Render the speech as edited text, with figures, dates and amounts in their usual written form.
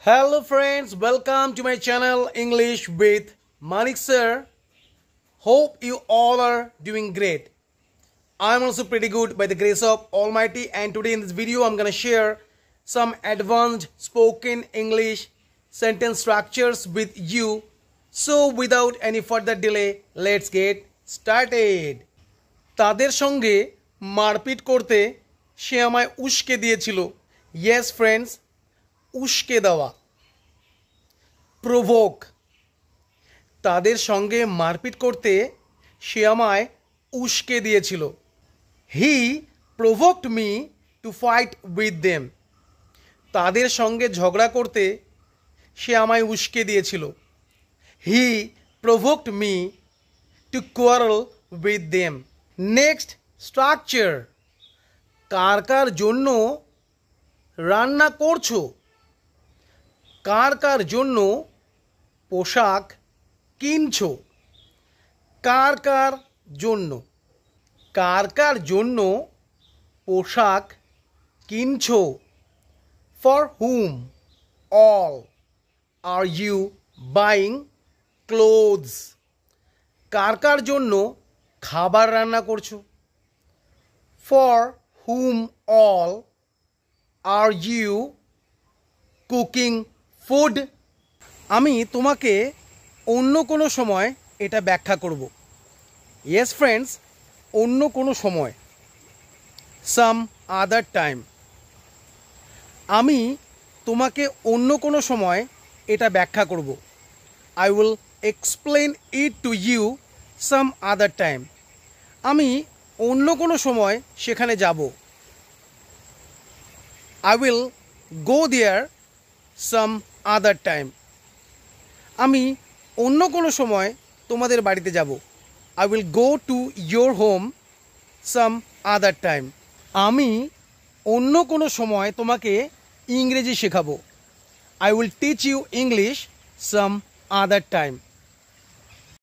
Hello friends, welcome to my channel English with Manik sir. Hope you all are doing great. I'm also pretty good by the grace of Almighty, and today in this video I'm gonna share some advanced spoken English sentence structures with you. So without any further delay, let's get started. তাদের সঙ্গে মারপিট করতে সে আমায় উস্কে দিয়েছিল. Yes friends, উস্কে দেওয়া. প্রভোক, তাদের সঙ্গে মারপিট করতে সে আমায় উস্কে দিয়েছিল. He provoked me to fight with them. তাদের সঙ্গে ঝগড়া করতে সে আমায় উস্কে দিয়েছিল. He provoked me to quarrel with them. Next structure. কার কার জন্য রান্না করছো? কার কার জন্য পোশাক কিনছো? কার কার জন্য, কার কার জন্য পোশাক কিনছো? For whom all are you buying clothes. কার কার জন্য খাবার রান্না করছো? For whom all are you cooking food. আমি তোমাকে অন্য কোনো সময় এটা ব্যাখ্যা করব. ইয়েস ফ্রেন্ডস, অন্য কোনো সময়, সাম আদার টাইম. আমি তোমাকে অন্য কোনো সময় এটা ব্যাখ্যা করব. I will explain it to you some other time. আমি অন্য কোনো সময় সেখানে যাব. I will go there some other time. আমি অন্য কোনো সময় তোমাদের বাড়িতে যাব. I will go to your home some other time. আমি অন্য কোনো সময় তোমাকে ইংরেজি শেখাবো. I will teach you English some other time.